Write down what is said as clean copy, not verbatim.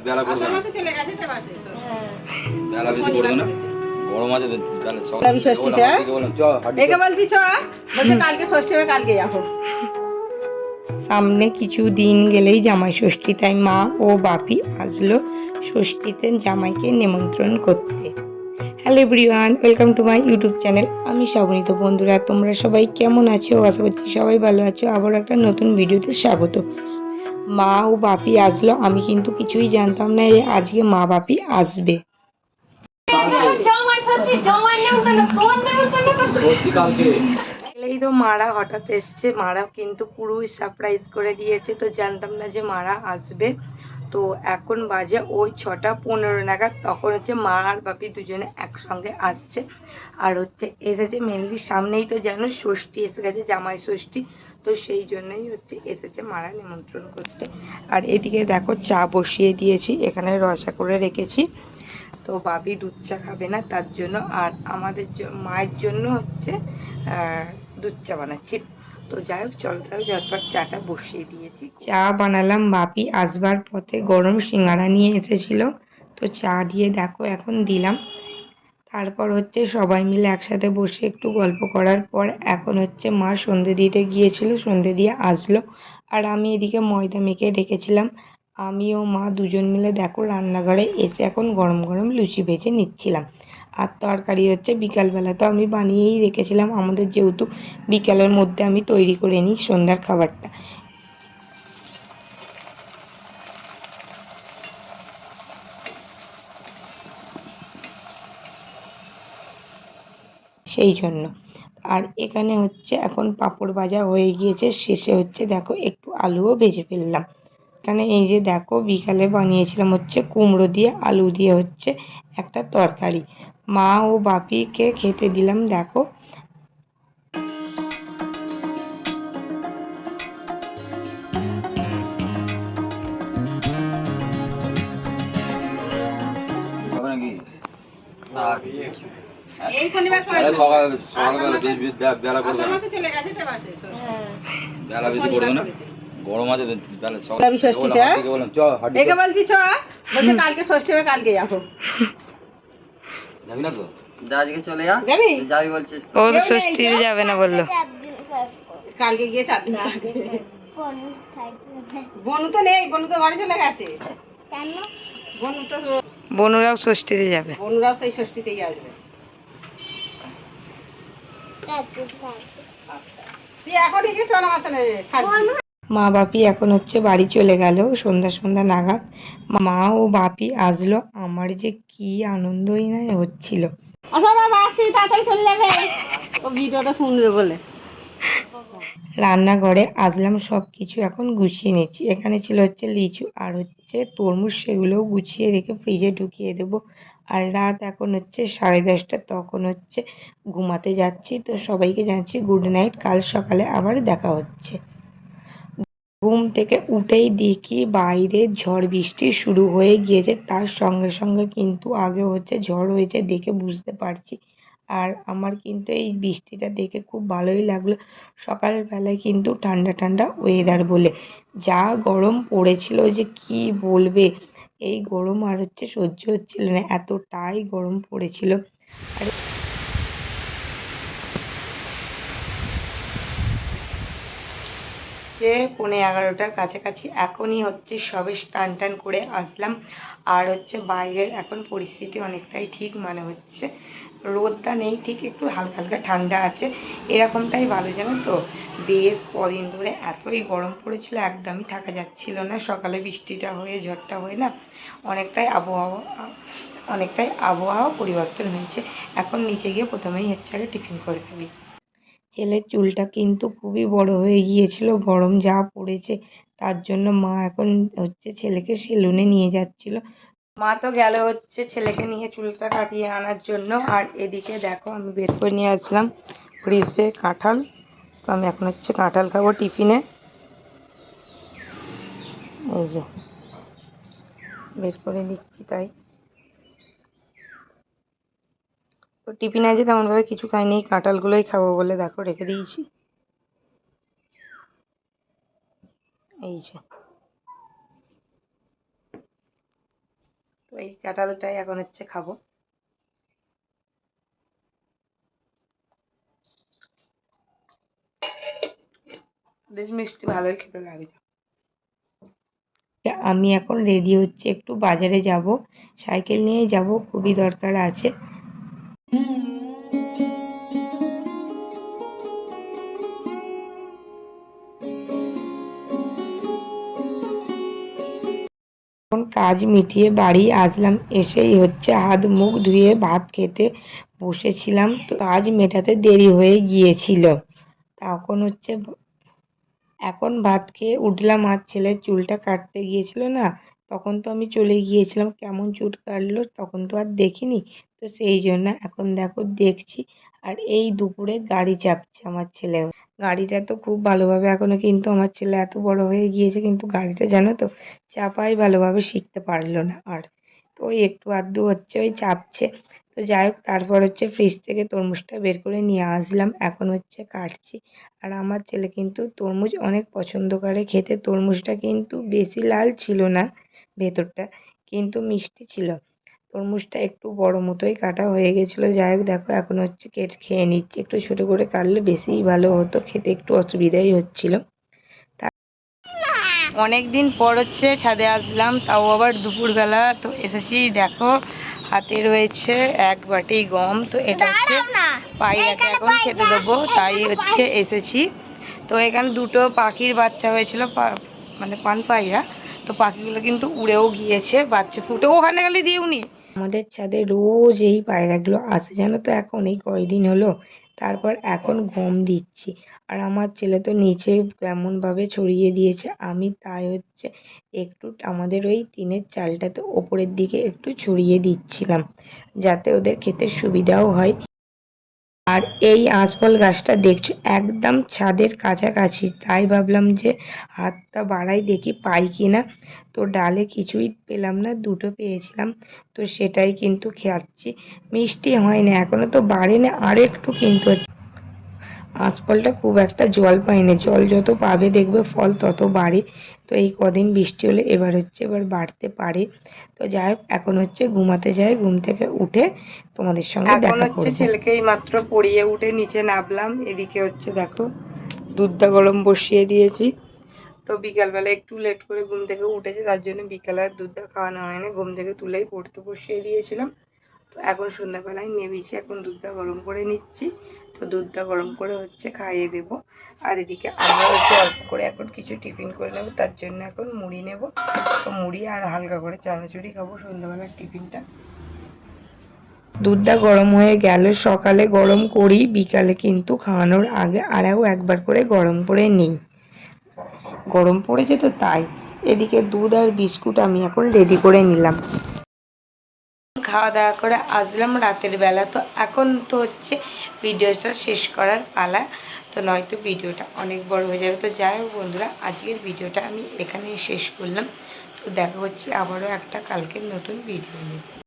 বেলা করবে না, বেলা বেশি করবে না, গরম আছে ষষ্ঠীতে একে বলছি চ বলছে কালকে ষষ্ঠী হবে কালকে যাবো। সামনে কিছু দিন গেলেই জামাই ষষ্ঠী, তাই মা ও বাপি আসলো ষষ্ঠীতে জামাইকে নিমন্ত্রণ করতে। Hello everyone, welcome to my YouTube channel. আমি শ্রাবণী। তো বন্ধুরা, তোমরা সবাই কেমন আছো? আশা করছি সবাই ভালো আছো। আবার একটা নতুন ভিডিওতে স্বাগত। মা ও বাপি আসলো, আমি কিন্তু কিছুই জানতাম না যে আজকে মা বাপি আসবে। এই তো মারা হঠাৎ এসছে, মারা কিন্তু পুরোই সারপ্রাইজ করে দিয়েছে। তো জানতাম না যে মারা আসবে। তো এখন বাজে ওই 6:15 নাগাদ। তখন হচ্ছে মা আর বাপি দুজনে একসঙ্গে আসছে। আর হচ্ছে এসেছে মেনলি সামনেই তো জানো ষষ্ঠী এসে গেছে, জামাই ষষ্ঠী। তো সেই জন্যই হচ্ছে এসেছে মারা নিমন্ত্রণ করতে। আর এদিকে দেখো চা বসিয়ে দিয়েছি, এখানে রসা করে রেখেছি। তো বাপি দুধ চা খাবে না, তার জন্য। আর আমাদের মায়ের জন্য হচ্ছে দুধ চা বানাচ্ছি। তো যাই হোক, চলো তাহলে ঝটপট চাটা বসিয়ে দিয়েছি। চা বানালাম, বাপি আসবার পথে গরম সিঙ্গারা নিয়ে এসেছিল। তো চা দিয়ে দেখো এখন দিলাম। তারপর হচ্ছে সবাই মিলে একসাথে বসে একটু গল্প করার পর এখন হচ্ছে মা সন্ধে দিতে গিয়েছিল, সন্ধে দিয়ে আসলো। আর আমি এদিকে ময়দা মেখে রেখেছিলাম। আমি ও মা দুজন মিলে দেখো রান্নাঘরে এসে এখন গরম গরম লুচি ভেজে নিচ্ছিলাম। আর তরকারি হচ্ছে বিকালবেলা তো আমি বানিয়েই রেখেছিলাম, আমাদের যেহেতু বিকালের মধ্যে আমি তৈরি করে নিই সন্ধ্যার খাবারটা। সেই জন্য। আর এখানে হচ্ছে এখন পাঁপড় ভাজা হয়ে গিয়েছে, শেষে হচ্ছে দেখো একটু আলুও ভেজে ফেললাম। এখানে এই যে দেখো বিকালে বানিয়েছিলাম হচ্ছে কুমড়ো দিয়ে আলু দিয়ে হচ্ছে একটা তরকারি। মা ও বাপিকে খেতে দিলাম দেখো। হবে নাকি এই শনিবার করে সকালবেলা বেশি বেলা করবে না, বেলা বেশি করবে না, গরম আছে বেলা ষষ্ঠীতে একে বলছি চ বলছে কালকে ষষ্ঠী হবে কালকে যাবো। যাবি না তো? আজকে চলে যা, যাবি যাবি বলছিস? ও তো ষষ্ঠীতে যাবে না বললো। কালকে গিয়ে 4 দিন বনু তো নেই, বনু তো ঘরে চলে গেছে। বনু তো বনুরাও ষষ্ঠীতে যাবে। বনুরাও সেই ষষ্ঠীতেই আসবে। তুই এখনই গিয়ে চল আমার সাথে থাকবি। মা বাপি এখন হচ্ছে বাড়ি চলে গেল সন্ধ্যা সন্ধ্যা নাগাদ। মা ও বাপি আসলো, আমার যে কি আনন্দই না হচ্ছিল। তাড়াতাড়ি চলে যাবে, ও ভিডিওটা শুনবে বলে। রান্নাঘরে আসলাম, সব কিছু এখন গুছিয়ে নিচ্ছি। এখানে ছিল হচ্ছে লিচু আর হচ্ছে তরমুজ, সেগুলোও গুছিয়ে রেখে ফ্রিজে ঢুকিয়ে দেবো। আর রাত এখন হচ্ছে 10:30, তখন হচ্ছে ঘুমাতে যাচ্ছি। তো সবাইকে জানাচ্ছি গুড নাইট, কাল সকালে আবার দেখা হচ্ছে। ঘুম থেকে উঠেই দেখি বাইরে ঝড় বৃষ্টি শুরু হয়ে গিয়েছে, তার সঙ্গে সঙ্গে কিন্তু আগে হচ্ছে ঝড় হয়েছে দেখে বুঝতে পারছি। আর আমার কিন্তু এই বৃষ্টিটা দেখে খুব ভালোই লাগলো। সকালবেলায় কিন্তু ঠান্ডা ঠান্ডা ওয়েদার বলে যা গরম পড়েছিল যে কি বলবে, এই গরম আর হচ্ছে সহ্য হচ্ছিল না, এতটাই গরম পড়েছিল। আর 11:15 কাছাকাছি এখনই হচ্ছে সবে স্নান টান করে আসলাম। আর হচ্ছে বাইরের এখন পরিস্থিতি অনেকটাই ঠিক মনে হচ্ছে, রোদটা নেই ঠিক, একটু হালকা হালকা ঠান্ডা আছে, এরকমটাই ভালো জানো তো। বেশ কদিন ধরে এতই গরম পড়েছিল, একদমই থাকা যাচ্ছিল না। সকালে বৃষ্টিটা হয়ে ঝড়টা হয়ে না অনেকটাই আবহাওয়া পরিবর্তন হয়েছে। এখন নিচে গিয়ে প্রথমেই হচ্ছে আগে টিফিন করে ফেলি। ছেলের চুলটা কিন্তু খুবই বড় হয়ে গিয়েছিল, গরম যা পড়েছে, তার জন্য মা এখন হচ্ছে ছেলেকে সেলুনে নিয়ে যাচ্ছিল। মা তো গেল হচ্ছে ছেলেকে নিয়ে চুলটা কাটিয়ে আনার জন্য। আর এদিকে দেখো আমি বের করে নিয়ে আসলাম ফ্রিজ থেকে কাঁঠাল। তো আমি এখন হচ্ছে কাঁঠাল খাবো টিফিনে। এই যে বের করে নিচ্ছি, তাই তো টিফিনে আছে তেমনভাবে কিছু খাইনি, কাঁঠালগুলোই খাবো বলে দেখো রেখে দিয়েছি। এই যে এই কাঁঠালটাই এখন হচ্ছে খাবো। বেশ মিষ্টি, ভালোই খেতে লাগে। আমি এখন রেডি হচ্ছি, একটু বাজারে যাব, সাইকেল নিয়ে যাব, খুবই দরকার আছে। এখন কাজ মিটিয়ে বাড়ি আসলাম, এসেই হচ্ছে হাত মুখ ধুয়ে ভাত খেতে বসেছিলাম, তো কাজ মেটাতে দেরি হয়ে গিয়েছিল। তখন হচ্ছে এখন ভাত খেয়ে উঠলাম, আর ছেলের চুলটা কাটতে গিয়েছিল না, তখন তো আমি চলে গিয়েছিলাম, কেমন চুল কাটলো তখন তো আর দেখিনি। তো সেই জন্য এখন দেখো দেখছি। আর এই দুপুরে গাড়ি চাপছে আমার ছেলে। গাড়িটা তো খুব ভালোভাবে এখনো, কিন্তু আমার ছেলে এত বড় হয়ে গিয়েছে কিন্তু গাড়িটা জানো তো চাপাই ভালোভাবে শিখতে পারলো না। আর তো ওই একটু আধটু হচ্ছে ওই চাপছে। তো যাই হোক, তারপর হচ্ছে ফ্রিজ থেকে তরমুজটা বের করে নিয়ে আসলাম, এখন হচ্ছে কাটছি। আর আমার ছেলে কিন্তু তরমুজ অনেক পছন্দ করে খেতে। তরমুজটা কিন্তু বেশি লাল ছিল না ভেতরটা, কিন্তু মিষ্টি ছিল। তরমুজটা একটু বড় মতোই কাটা হয়ে গেছিলো। যাই হোক দেখো, এখন হচ্ছে কেটে খেয়ে নিচ্ছি। একটু ছোটো করে কাটলে বেশিই ভালো হতো, খেতে একটু অসুবিধাই হচ্ছিল। অনেক দিন পর হচ্ছে ছাদে আসলাম, তাও আবার দুপুরবেলা। তো এসেছি, দেখো হাতে রয়েছে এক বাটি গম। তো এটা হচ্ছে পায়রাকে এখন খেতে দেবো, তাই হচ্ছে এসেছি। তো এখানে দুটো পাখির বাচ্চা হয়েছিল, মানে পান পায়রা। তো পাখিগুলো কিন্তু উড়েও গিয়েছে, বাচ্চা ফুটে ওখানে গেলে দিয়েওনি। আমাদের ছাদে রোজ এই পায়রাগুলো আসে জানো তো, এখন এই কয়দিন হলো। তারপর এখন গম দিচ্ছি। আর আমার ছেলে তো নিচে কেমনভাবে ছড়িয়ে দিয়েছে, আমি তাই হচ্ছে একটু আমাদের ওই টিনের চালটাতে ওপরের দিকে একটু ছড়িয়ে দিচ্ছিলাম, যাতে ওদের খেতে সুবিধাও হয়। আর এই আঁশফল গাছটা দেখছো একদম ছাদের কাছাকাছি, তাই ভাবলাম যে হাতটা বাড়াই দেখি পাই কিনা। তো ডালে কিছুই পেলাম না, দুটো পেয়েছিলাম, তো সেটাই কিন্তু খাচ্ছি। মিষ্টি হয় না এখনো, তো বাড়েনি, আরও একটু কিন্তু। আঁশফলটা খুব একটা জল পায় না, জল যত পাবে দেখবে ফল তত বাড়ে। তো এই কদিন বৃষ্টি হলে এবার বাড়তে পারে। তো যাই হোক, এখন হচ্ছে ঘুমাতে যাই, ঘুম থেকে উঠে তোমাদের সঙ্গে দেখা করব। ছেলেকে এই মাত্র পড়িয়ে উঠে নিচে নামলাম। এদিকে হচ্ছে দেখো দুধটা গরম বসিয়ে দিয়েছি। তো বিকালবেলা একটু লেট করে ঘুম থেকে উঠেছে, তার জন্য বিকালে আর দুধটা খাওয়ানো হয়নি, ঘুম থেকে তুলেই পড়তে বসিয়ে দিয়েছিলাম। তো এখন সন্ধ্যাবেলায় নেমেছি, এখন দুধটা গরম করে নিচ্ছি। তো দুধটা গরম করে হচ্ছে খাইয়ে দেব। আর এদিকে আমরা হচ্ছে অল্প করে এখন কিছু টিফিন করে নেবো, তার জন্য এখন মুড়ি নেব। তো মুড়ি আর হালকা করে চানাচুরি খাবো সন্ধ্যাবেলার টিফিনটা। দুধটা গরম হয়ে গেল, সকালে গরম করি, বিকালে কিন্তু খাওয়ানোর আগে আরও একবার করে গরম করে নিই। গরম পড়েছে তো তাই। এদিকে দুধ আর বিস্কুট আমি এখন রেডি করে নিলাম। খাওয়া দাওয়া করে আসলাম রাতের বেলা। তো এখন তো হচ্ছে ভিডিওটা শেষ করার পালা, তো নয়তো ভিডিওটা অনেক বড় হয়ে যাবে। তো যাই হোক বন্ধুরা, আজকের ভিডিওটা আমি এখানেই শেষ করলাম। তো দেখা হচ্ছে আবারও একটা কালকের নতুন ভিডিও নিয়ে।